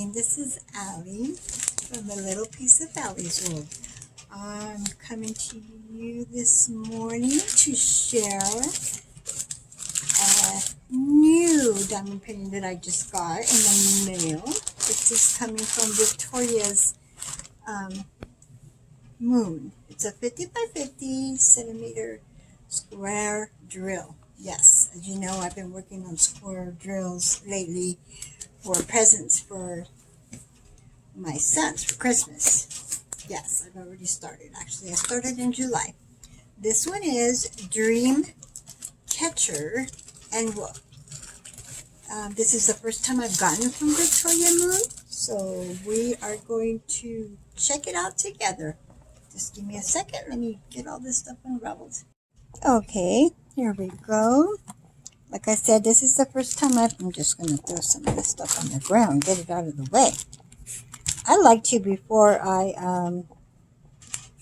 morning. This is Allie from A Little Piece of Allie's World. I'm coming to you this morning to share a new diamond painting that I just got in the mail. This is coming from Victoria's Moon. It's a 50 by 50 centimeter square drill. Yes, as you know, I've been working on square drills lately for presents for my sons for Christmas. Yes, I've already started. Actually, I started in July. This one is Dream Catcher and Wolf. This is the first time I've gotten from Victoria Moon, so we are going to check it out together. Just give me a second. Let me get all this stuff unraveled. Okay, here we go. Like I said, this is the first time I'm just going to throw some of this stuff on the ground, get it out of the way. I like to, before I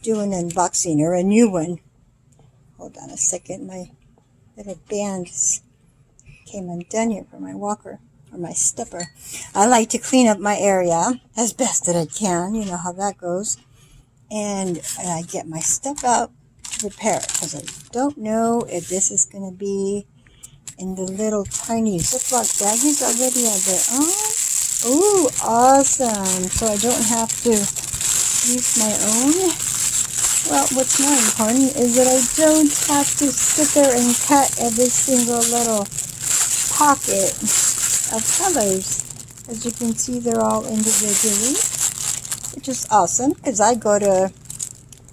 do an unboxing or a new one. Hold on a second, my little bands came undone here for my walker or my stepper. I like to clean up my area as best that I can. You know how that goes. And I get my stuff out to prepare it because I don't know if this is going to be in the little tiny Ziploc baggies already on their own. Ooh, awesome. So I don't have to use my own. Well, what's more important is that I don't have to sit there and cut every single little pocket of colors. As you can see, they're all individually, which is awesome because I go to,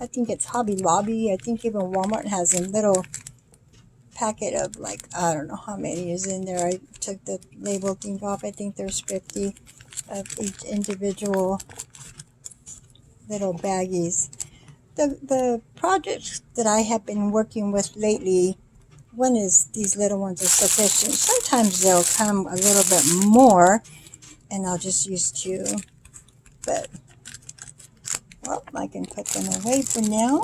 I think it's Hobby Lobby. I think even Walmart has a little packet of, like, I don't know how many is in there. I took the label thing off. I think there's 50 of each individual little baggies. The projects that I have been working with lately, one is these little ones are sufficient. Sometimes they'll come a little bit more and I'll just use two, but well, I can put them away for now.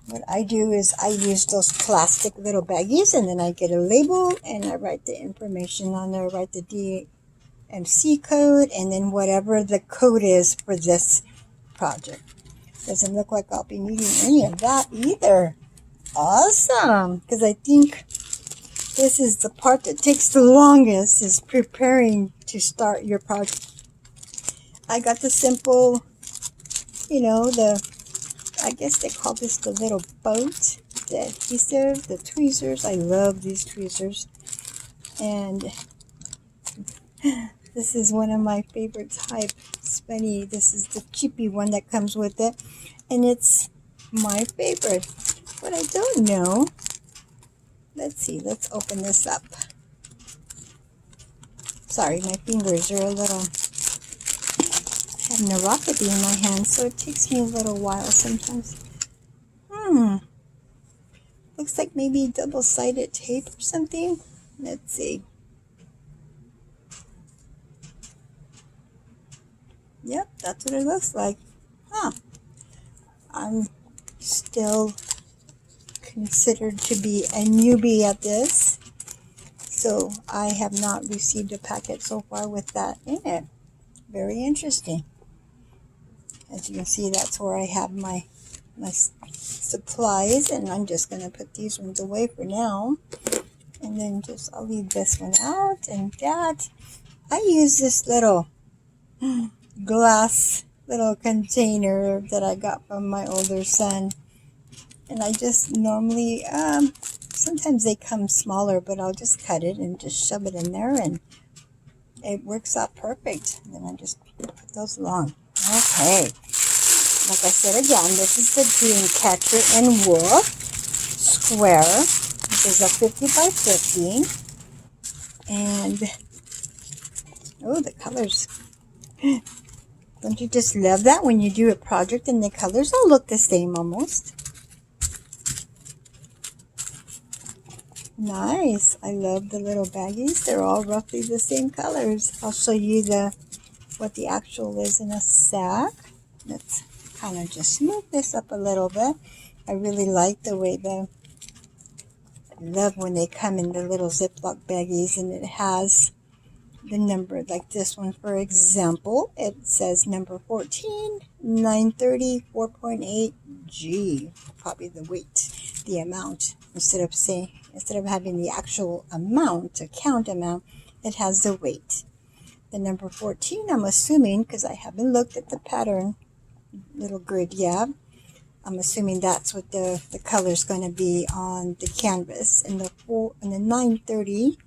What I do is I use those plastic little baggies, and then I get a label and I write the information on there, write the DMC code, and then whatever the code is for this project. Doesn't look like I'll be needing any of that either. Awesome, because I think this is the part that takes the longest, is preparing to start your project. I got the simple, you know, I guess they call this the little boat, the adhesive, the tweezers. I love these tweezers. And this is one of my favorite type. It's funny. This is the cheapy one that comes with it. And it's my favorite. What I don't know, let's see, let's open this up. Sorry, my fingers are a little, I have neuropathy in my hands, so it takes me a little while sometimes. Looks like maybe double-sided tape or something. Let's see. Yep, that's what it looks like. I'm still considered to be a newbie at this, so I have not received a packet so far with that in it. Very interesting. As you can see, that's where I have my supplies, and I'm just going to put these ones away for now, and then I'll leave this one out. And that, I use this little glass little container that I got from my older son, and I just normally, sometimes they come smaller, but I'll just cut it and just shove it in there, and it works out perfect. And then I just put those along. Okay. Like I said again, this is the Dream Catcher and Wolf square. This is a 50 by 50. And, oh, the colors. Don't you just love that when you do a project and the colors all look the same almost? Nice. I love the little baggies. They're all roughly the same colors. I'll show you what the actual is in a sec. Let's kind of just smooth this up a little bit. I really like the way I love when they come in the little Ziploc baggies, and it has the number, like this one, for example, it says number 14, 930, 4.8 G, probably the weight, the amount, instead of having the actual amount, a count amount, it has the weight. The number 14, I'm assuming, because I haven't looked at the pattern, little grid, yeah, I'm assuming that's what the color's going to be on the canvas. And the 930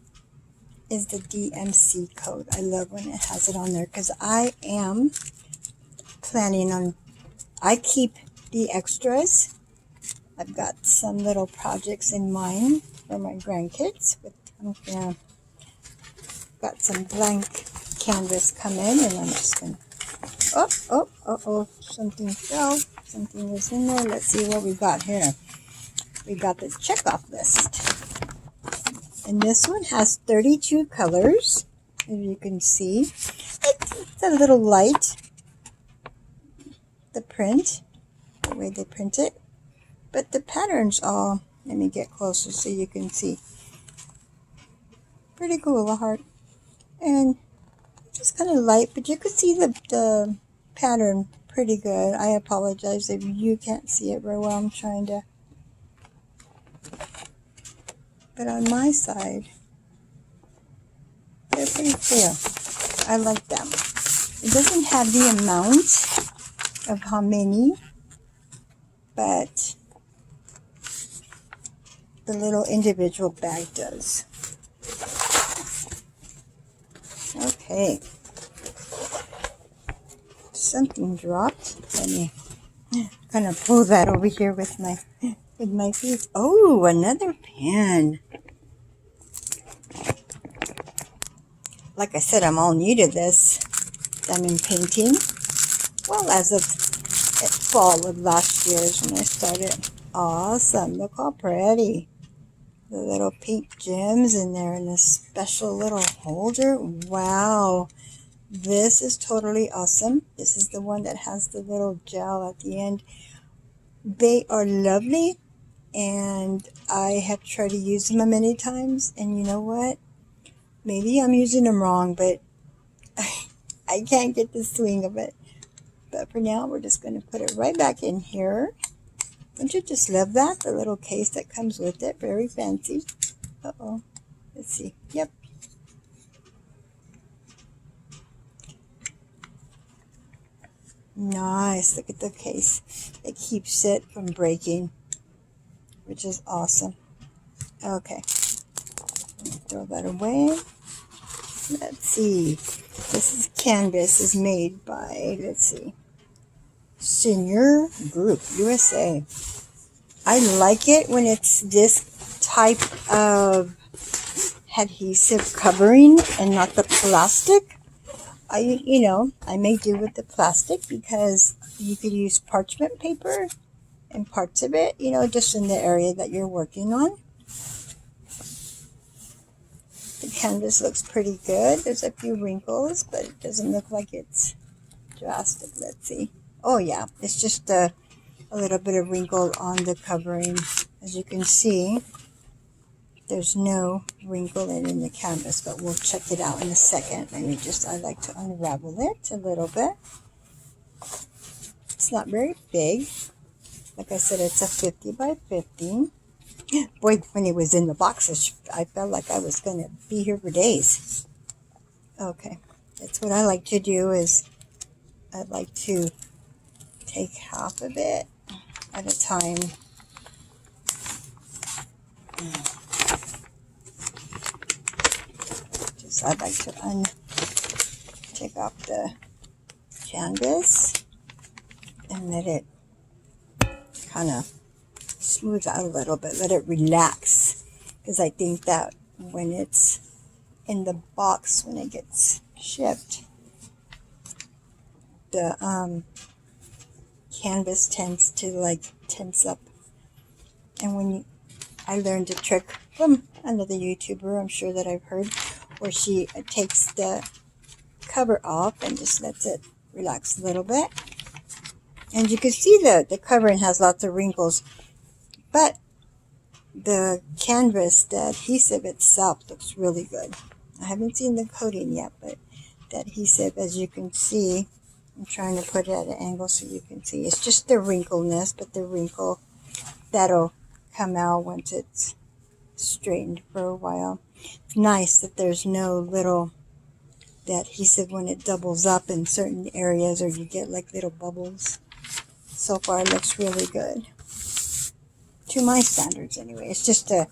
is the DMC code. I love when it has it on there because I am planning on, I keep the extras. I've got some little projects in mind for my grandkids. But I'm gonna, got some blank canvas come in, and I'm just going to, something fell. Something was in there. Let's see what we got here. We got the checkoff list. And this one has 32 colors, as you can see. It's a little light, the print, the way they print it. But the patterns all, let me get closer so you can see. Pretty cool, a heart. And just kind of light, but you can see the pattern pretty good. I apologize if you can't see it very well. I'm trying to. But on my side, they're pretty clear. I like them. It doesn't have the amount of how many, but the little individual bag does. Okay. Something dropped. Let me kind of pull that over here with my feet. Oh, another pen. Like I said, I'm all new to this diamond painting. Well, as of fall of last year is when I started. Awesome. Look how pretty. The little pink gems in there and a special little holder. Wow. This is totally awesome. This is the one that has the little gel at the end. They are lovely, and I have tried to use them many times, and you know what? Maybe I'm using them wrong, but I can't get the swing of it. But for now, we're just going to put it right back in here. Don't you just love that? The little case that comes with it. Very fancy. Uh-oh. Let's see. Yep. Nice. Look at the case. It keeps it from breaking, which is awesome. Okay. Throw that away. Let's see. This is canvas is made by, let's see, Senior Group USA. I like it when it's this type of adhesive covering and not the plastic. I may do with the plastic because you could use parchment paper and parts of it, just in the area that you're working on. The canvas looks pretty good. There's a few wrinkles, but it doesn't look like it's drastic. Let's see. Oh yeah, it's just a little bit of wrinkle on the covering. As you can see, there's no wrinkle in the canvas, but we'll check it out in a second. I like to unravel it a little bit. It's not very big. Like I said, it's a 50 by 50. Boy, when it was in the boxes, I felt like I was going to be here for days. Okay, that's what I like to do is I like to take half of it at a time. I'd like to take off the canvas and let it kind of smooth out a little bit, let it relax, because I think that when it's in the box, when it gets shipped, the canvas tends to tense up. And I learned a trick from another YouTuber, I'm sure that I've heard, where she takes the cover off and just lets it relax a little bit. And you can see the covering has lots of wrinkles, but the canvas, the adhesive itself looks really good. I haven't seen the coating yet, but that adhesive, as you can see, I'm trying to put it at an angle so you can see. It's just the wrinkleness, but the wrinkle that'll come out once it's straightened for a while. It's nice that there's no little, that adhesive when it doubles up in certain areas or you get like little bubbles. So far it looks really good. To my standards anyway. It's just the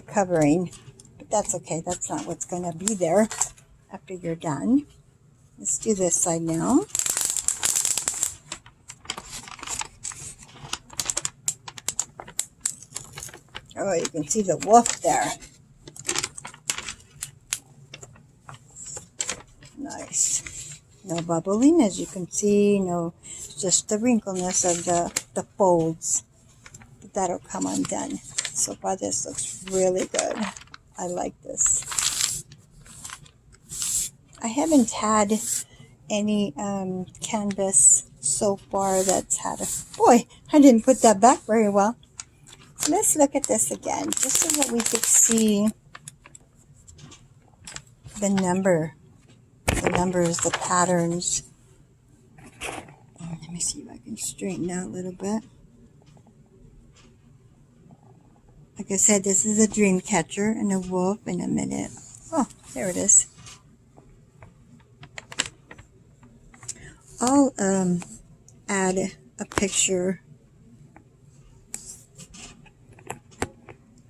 covering. But that's okay. That's not what's going to be there after you're done. Let's do this side now. Oh, you can see the wolf there. Nice. No bubbling, as you can see. No, just the wrinkleness of the folds. But that'll come undone. So far, this looks really good. I like this. I haven't had any canvas so far that's had a... Boy, I didn't put that back very well. Let's look at this again, just so that we could see the numbers, the patterns. Let me see if I can straighten out a little bit. Like I said, this is a dream catcher and a wolf in a minute. Oh, there it is. I'll add a picture.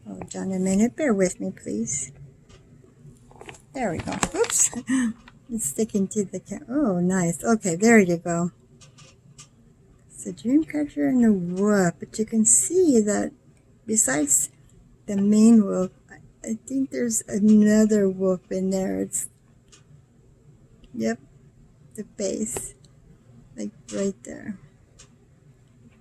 Hold on a minute. Bear with me, please. There we go. Oops. It's sticking to the camera. Oh, nice. Okay, there you go. It's a dream catcher and a wolf. But you can see that besides the main wolf, I think there's another wolf in there. It's, yep, the base. Like right there.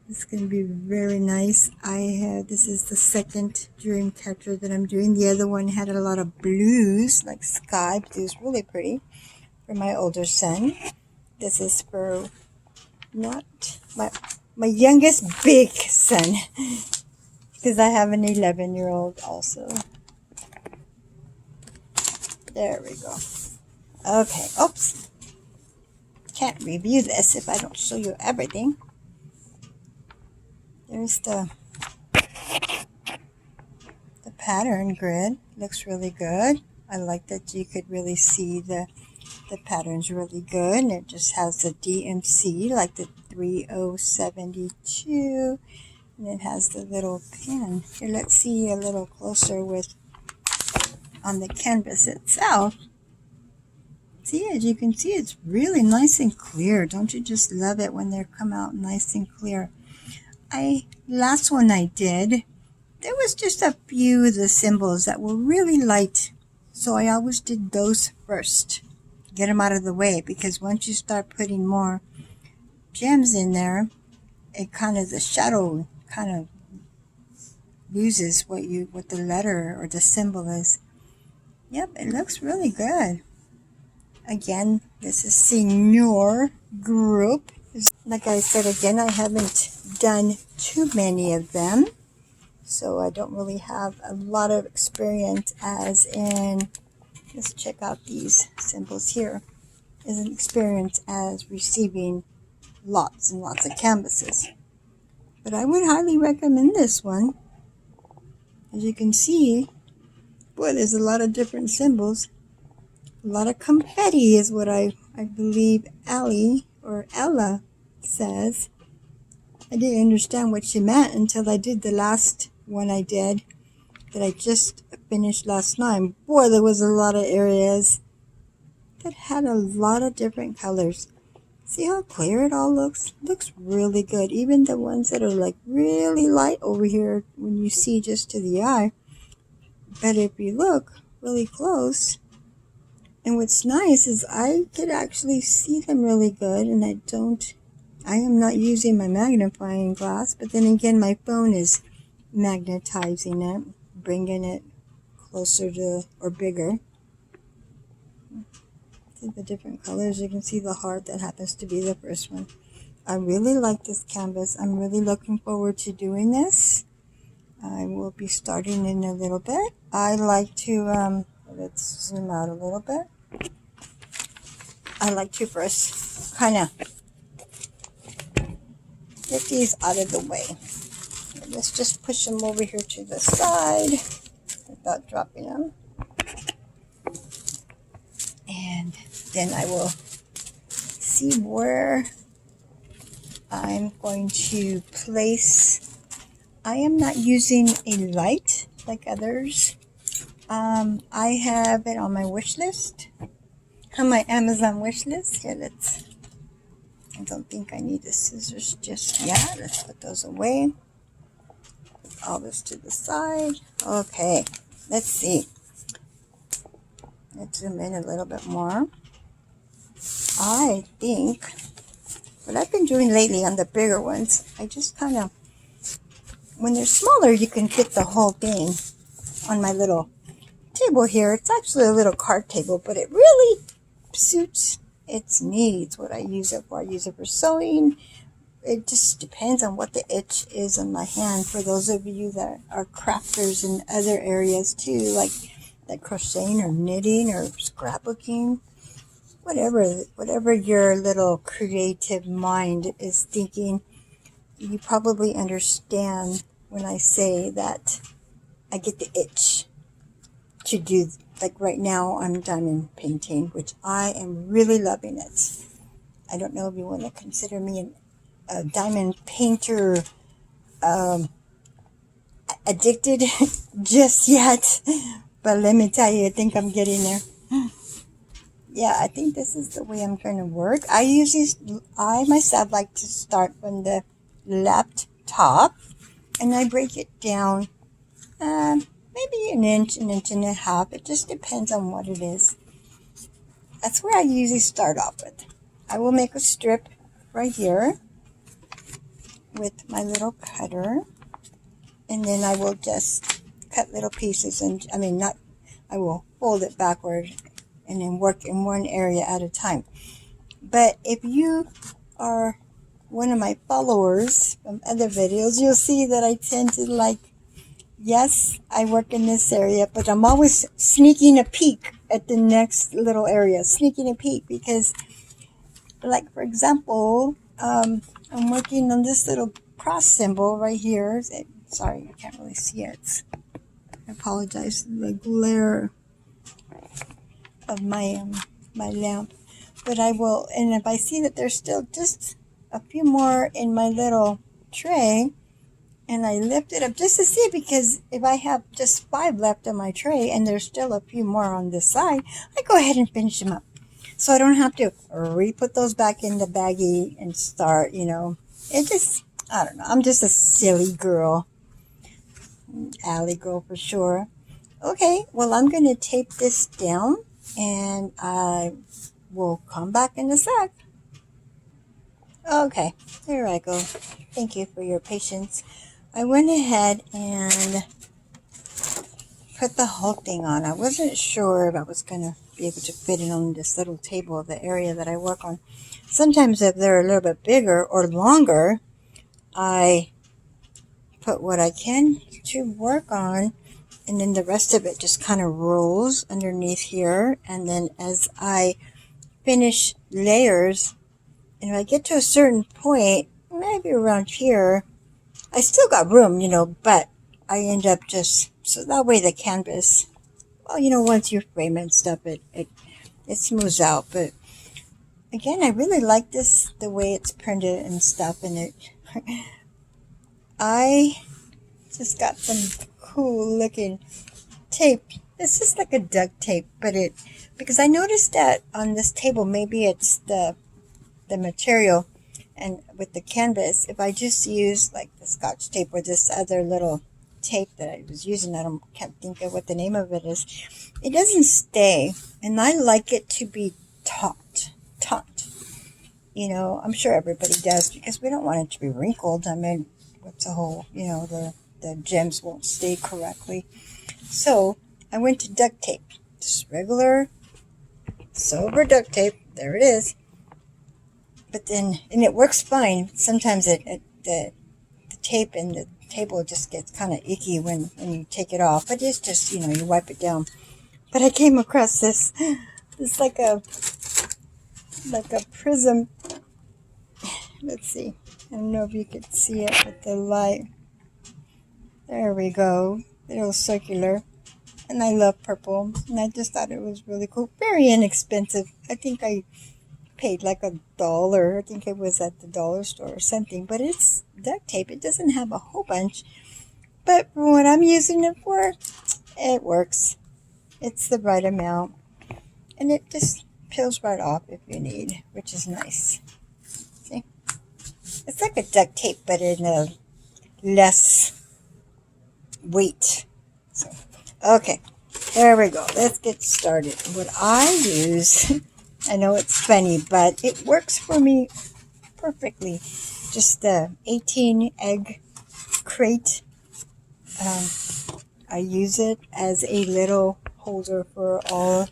It's going to be very nice. This is the second dream catcher that I'm doing. The other one had a lot of blues, like sky blues, really pretty, for my older son. This is for not my youngest big son, because I have an 11-year-old also. There we go. Okay, oops. Can't review this if I don't show you everything. There's the pattern grid. Looks really good. I like that you could really see the patterns really good. And it just has the DMC, like the 3072. And it has the little pin. Here, let's see a little closer with on the canvas itself. See, as you can see, it's really nice and clear. Don't you just love it when they come out nice and clear? Last one I did, there was just a few of the symbols that were really light. So I always did those first. Get them out of the way, because once you start putting more gems in there, it kind of, the shadow kind of loses what the letter or the symbol is. Yep, it looks really good. Again, this is senior group. Like I said again, I haven't done too many of them, so I don't really have a lot of experience as in, let's check out these symbols here, as an experience as receiving lots and lots of canvases. But I would highly recommend this one. As you can see, boy, there's a lot of different symbols. A lot of confetti is what I believe Allie or Ella says. I didn't understand what she meant until I did the last one I did that I just finished last night. Boy, there was a lot of areas that had a lot of different colors. See how clear it all looks? Looks really good. Even the ones that are like really light over here when you see just to the eye. But if you look really close, and what's nice is I could actually see them really good, and I am not using my magnifying glass, but then again my phone is magnetizing it, bringing it closer to, or bigger. See the different colors. You can see the heart that happens to be the first one. I really like this canvas. I'm really looking forward to doing this. I will be starting in a little bit. I like to, what let's zoom out a little bit. I like to first kind of get these out of the way. Let's just push them over here to the side without dropping them. And then I will see where I'm going to place. I am not using a light like others. I have it on my wish list, on my Amazon wish list. Here, I don't think I need the scissors just yet. Let's put those away. Put all this to the side. Okay, let's see. Let's zoom in a little bit more. I think what I've been doing lately on the bigger ones, I just kind of, when they're smaller, you can fit the whole thing on my little table here. It's actually a little card table, but it really suits its needs, what I use it for. I use it for sewing. It just depends on what the itch is on my hand. For those of you that are crafters in other areas too, like crocheting or knitting or scrapbooking, whatever your little creative mind is thinking, you probably understand when I say that I get the itch to do. Like right now, I'm diamond painting, which I am really loving it. I don't know if you want to consider me a diamond painter addicted just yet, but let me tell you, I think I'm getting there. Yeah, I think this is the way I'm going to work. I myself like to start from the left top, and I break it down maybe an inch and a half. It just depends on what it is. That's where I usually start off with. I will make a strip right here with my little cutter, and then I will just cut little pieces, and I will fold it backward and then work in one area at a time. But if you are one of my followers from other videos, you'll see that I tend to yes, I work in this area, but I'm always sneaking a peek at the next little area, sneaking a peek, because like, for example, I'm working on this little cross symbol right here. Sorry, I can't really see it. I apologize for the glare of my lamp. But I will, and if I see that there's still just a few more in my little tray, and I lift it up just to see, because if I have just 5 left on my tray and there's still a few more on this side, I go ahead and finish them up. So I don't have to re-put those back in the baggie and start, It just, I don't know. I'm just a silly girl. Alley girl for sure. Okay, well, I'm going to tape this down, and I will come back in a sec. Okay, there I go. Thank you for your patience. I went ahead and put the whole thing on. I wasn't sure if I was going to be able to fit it on this little table, the area that I work on. Sometimes if they're a little bit bigger or longer, I put what I can to work on, and then the rest of it just kind of rolls underneath here. And then as I finish layers, and if I get to a certain point, maybe around here, I still got room, but I end up just, so that way the canvas, well, once you frame it and stuff, it smooths out. But again, I really like this, the way it's printed and stuff, and I just got some cool looking tape. This is like a duct tape, but because I noticed that on this table, maybe it's the material, and with the canvas, if I just use like the Scotch tape or this other little tape that I was using, can't think of what the name of it is, it doesn't stay, and I like it to be taut. I'm sure everybody does, because we don't want it to be wrinkled. What's the whole, the gems won't stay correctly. So I went to duct tape, just regular silver duct tape. There it is. But then, and it works fine. Sometimes the tape and the table just gets kind of icky when you take it off. But it's just, you wipe it down But I came across this. It's like a prism. Let's see. I don't know if you could see it with the light. There we go. Little circular. And I love purple. And I just thought it was really cool. Very inexpensive. I think I paid like $1. I think it was at the dollar store or something. But it's duct tape. It doesn't have a whole bunch. But for what I'm using it for, it works. It's the right amount. And it just peels right off if you need, which is nice. See? It's like a duct tape, but in a less weight. So, okay. There we go. Let's get started. What I use, I know it's funny, but it works for me perfectly. Just the 18 egg crate. I use it as a little holder for all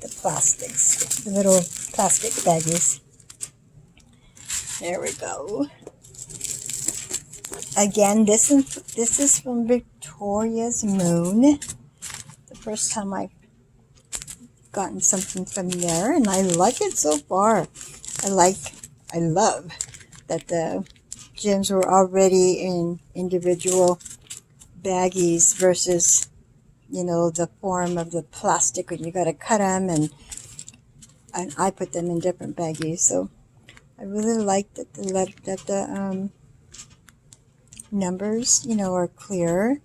the plastics, the little plastic baggies. There we go. Again, this is from Victoria's Moon. The first time I've gotten something from there, and I like it so far. I love that the gems were already in individual baggies versus, the form of the plastic when you got to cut them, and I put them in different baggies. So I really like that the numbers, are clear.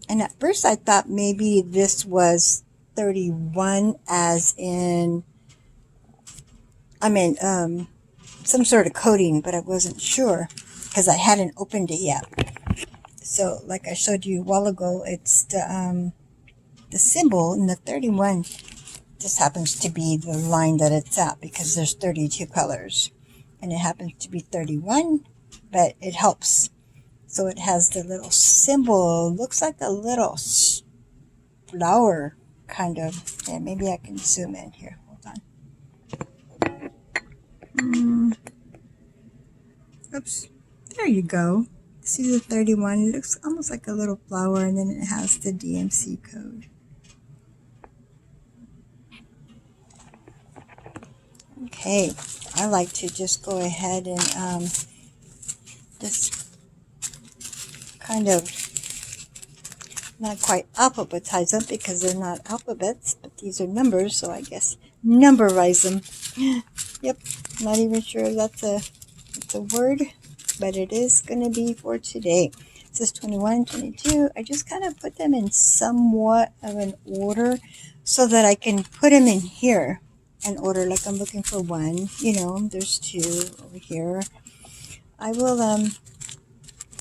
And at first I thought maybe this was 31 as in, some sort of coating, but I wasn't sure because I hadn't opened it yet. So like I showed you a while ago, it's the symbol in the 31 just happens to be the line that it's at because there's 32 colors. And it happens to be 31, but it helps. So it has the little symbol, looks like a little flower kind of. Yeah, maybe I can zoom in here. Hold on. Oops. There you go. See the 31? It looks almost like a little flower, and then it has the DMC code. Okay. I like to just go ahead and just kind of not quite alphabetize them because they're not alphabets, but these are numbers, so I guess numberize them. Yep, not even sure if that's a word, but it is going to be for today. It says 21, 22. I just kind of put them in somewhat of an order so that I can put them in here in order. Like I'm looking for one, there's two over here. I will,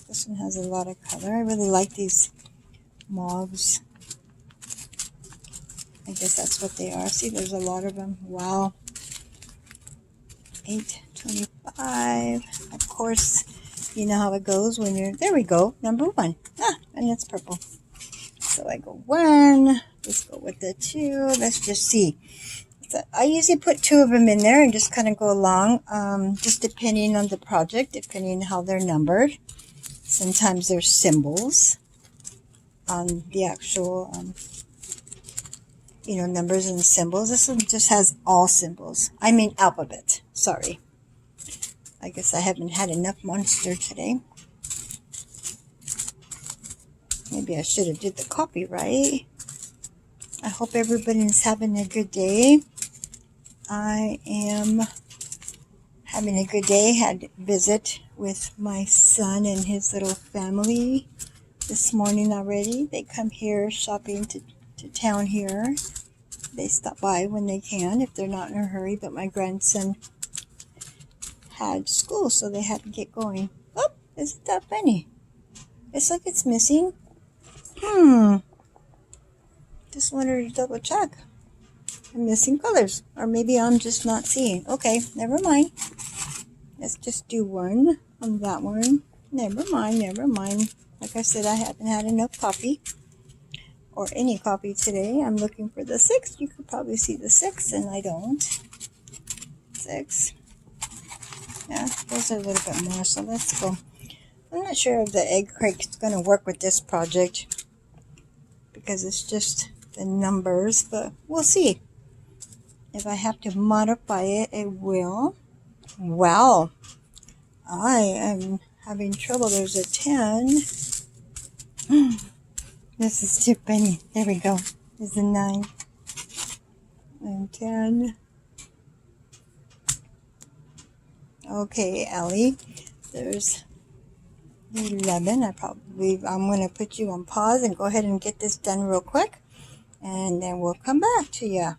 this one has a lot of color. I really like these mauves. I guess that's what they are. See, there's a lot of them. Wow. 8.25. Of course, you know how it goes when you're, there we go, number 1. And it's purple. So I go 1. Let's go with the 2. Let's just see. So I usually put 2 of them in there and just kind of go along, just depending on the project, depending on how they're numbered. Sometimes there's symbols on the actual, numbers and symbols. This one just has all symbols. I mean alphabet. Sorry. I guess I haven't had enough Monster today. Maybe I should have did the copyright. I hope everybody's having a good day. I am having a good day. Had a visit with my son and his little family this morning already. They come here shopping to town here. They stop by when they can if they're not in a hurry, but my grandson had school, so they had to get going. Oh, isn't that funny? It's like it's missing. Just wanted to double check. I'm missing colors, or maybe I'm just not seeing. Okay, never mind. Let's just do 1 on that one. Never mind. Like I said, I haven't had enough coffee, or any coffee today. I'm looking for the 6. You could probably see the 6, and I don't. 6. Yeah, there's a little bit more, so let's go. I'm not sure if the egg crate is going to work with this project, because it's just the numbers, but we'll see. If I have to modify it, I will. Wow, I am having trouble. There's a 10. This is too funny. There we go. There's a 9 and 10. Okay, Ellie. There's 11. I'm going to put you on pause and go ahead and get this done real quick. And then we'll come back to you.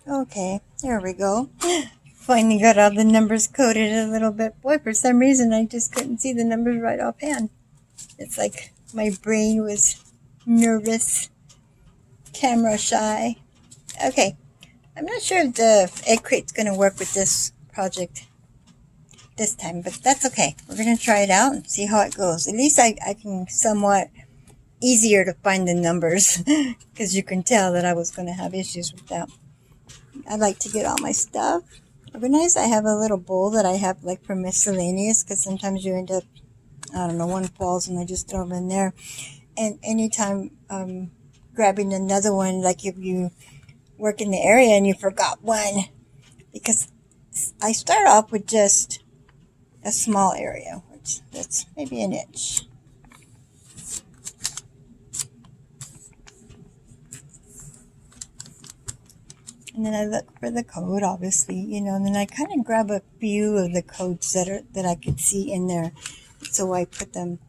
Okay, there we go. Finally got all the numbers coded a little bit. Boy, for some reason I just couldn't see the numbers right offhand. It's like my brain was nervous, camera shy. Okay, I'm not sure if the egg crate's going to work with this project this time, but that's okay. We're going to try it out and see how it goes. At least I can somewhat easier to find the numbers because you can tell that I was going to have issues with that. I like to get all my stuff organized. I have a little bowl that I have like for miscellaneous because sometimes you end up, I don't know, one falls and I just throw them in there. And anytime grabbing another one, like if you work in the area and you forgot one, because I start off with just a small area, which that's maybe an inch. And then I look for the code, obviously, and then I kind of grab a few of the codes that I could see in there. So I put them.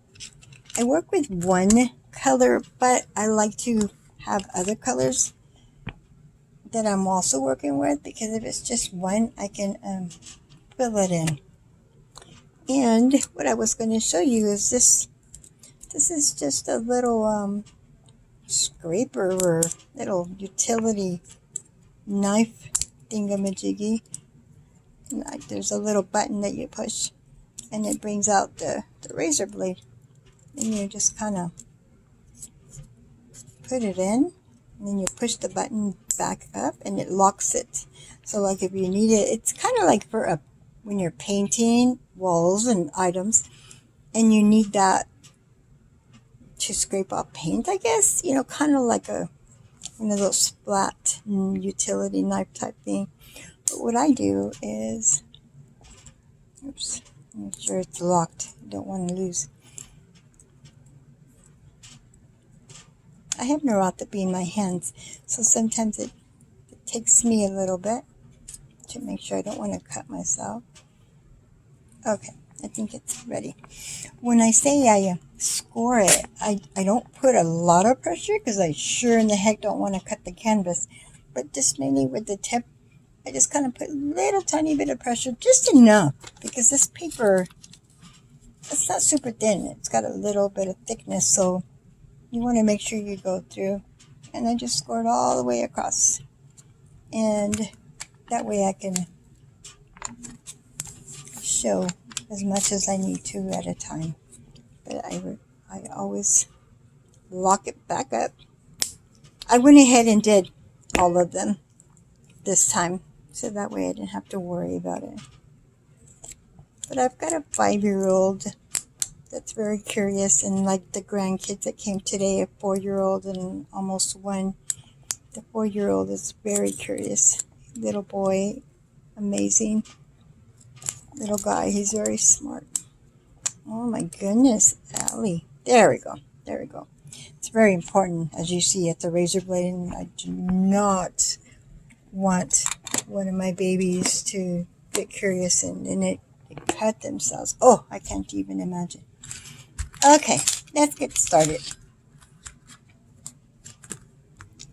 I work with one color, but I like to have other colors that I'm also working with, because if it's just one, I can fill it in. And what I was going to show you is this. This is just a little scraper or little utility knife thingamajiggy. Like there's a little button that you push and it brings out the razor blade, and you just kind of put it in, and then you push the button back up and it locks it. So like if you need it, it's kind of like for when you're painting walls and items and you need that to scrape off paint, I guess, kind of like one of those flat utility knife type thing. But what I do is, oops, make sure it's locked. I don't want to lose. I have neuropathy in my hands, so sometimes it takes me a little bit to make sure I don't want to cut myself. Okay, I think it's ready. When I say I score it, I don't put a lot of pressure because I sure in the heck don't want to cut the canvas. But just mainly with the tip, I just kind of put a little tiny bit of pressure, just enough, because this paper, it's not super thin. It's got a little bit of thickness, so you want to make sure you go through. And I just scored all the way across. And that way I can show as much as I need to at a time. But I always lock it back up. I went ahead and did all of them this time, so that way I didn't have to worry about it. But I've got a 5-year-old that's very curious, and like the grandkids that came today, a 4-year-old and almost 1. The 4-year-old is very curious. Little boy, amazing. Little guy, he's very smart. Oh my goodness, Allie. There we go. There we go. It's very important, as you see, at the razor blade, and I do not want one of my babies to get curious and it cut themselves. Oh, I can't even imagine. Okay, let's get started.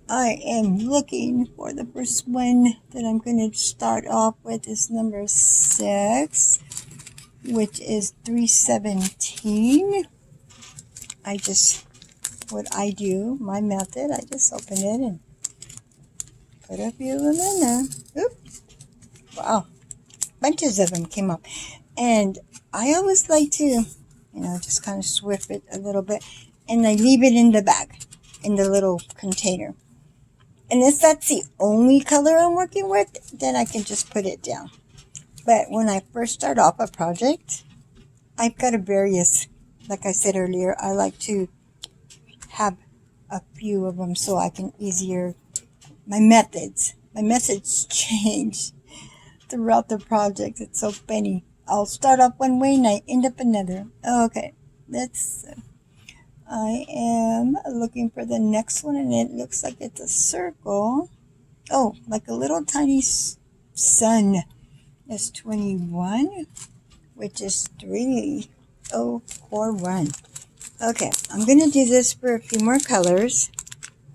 I am looking for the first one that I'm going to start off with is number 6, which is 317. What I do, my method, I just open it and put a few of them in there. Oop. Wow, bunches of them came up. And I always like to, just kind of swift it a little bit, and I leave it in the bag, in the little container. And if that's the only color I'm working with, then I can just put it down. But when I first start off a project, I've got a various, like I said earlier, I like to have a few of them so I can my methods change throughout the project. It's so funny. I'll start off one way and I end up another. Okay, I am looking for the next one, and it looks like it's a circle. Oh, like a little tiny sun. That's 21, which is 3041. Okay, I'm going to do this for a few more colors,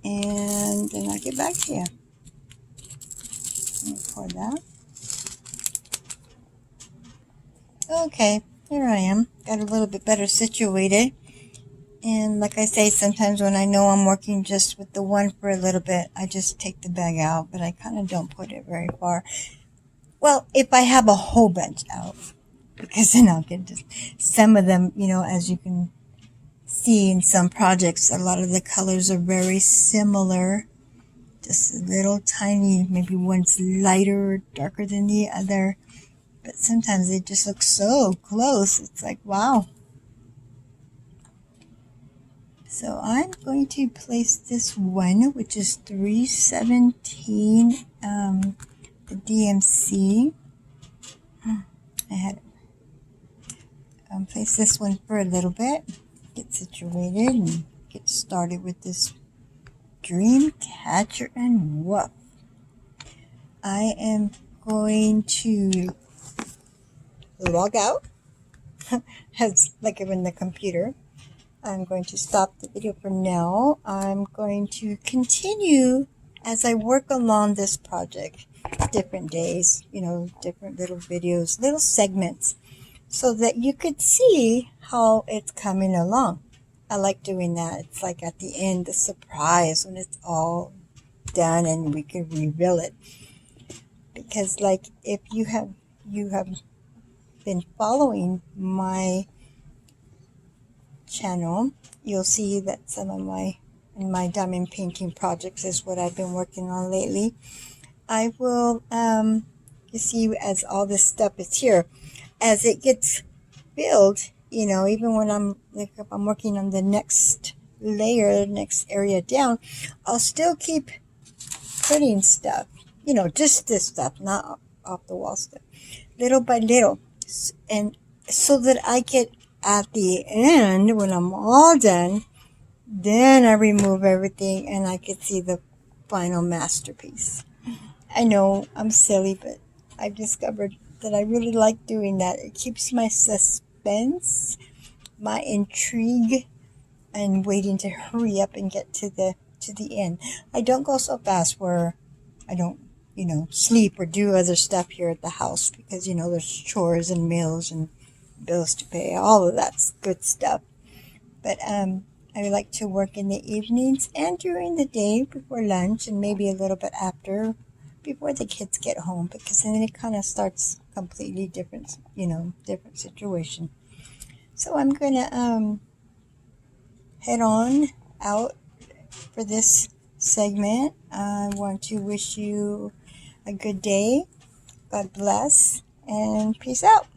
and then I'll get back to you. Let me pour that. Okay, here I am. Got a little bit better situated. And like I say, sometimes when I know I'm working just with the one for a little bit, I just take the bag out, but I kind of don't put it very far. Well, if I have a whole bunch out, because then I'll get just some of them, as you can see in some projects, a lot of the colors are very similar. Just a little tiny, maybe one's lighter or darker than the other. But sometimes they just look so close. It's like, wow. So I'm going to place this one, which is 317, the DMC. I had place this one for a little bit, get situated, and get started with this dream catcher and woof. I am going to log out, as like in the computer. I'm going to stop the video for now. I'm going to continue as I work along this project. Different days, different little videos, little segments, so that you could see how it's coming along. I like doing that. It's like at the end, the surprise when it's all done and we can reveal it. Because like if you have been following my channel, you'll see that some of my diamond painting projects is what I've been working on lately. I will you see, as all this stuff is here, as it gets filled, even when if I'm working on the next layer, next area down, I'll still keep putting stuff, just this stuff, not off the wall stuff, little by little, and so that I get at the end, when I'm all done, then I remove everything and I can see the final masterpiece. I know I'm silly, but I've discovered that I really like doing that. It keeps my suspense, my intrigue, and waiting to hurry up and get to the end. I don't go so fast where I don't, sleep or do other stuff here at the house, because, there's chores and meals and bills to pay, all of that's good stuff. But I like to work in the evenings and during the day before lunch, and maybe a little bit after, before the kids get home, because then it kind of starts completely different, different situation. So I'm gonna head on out for this segment. I want to wish you a good day. God bless, and peace out.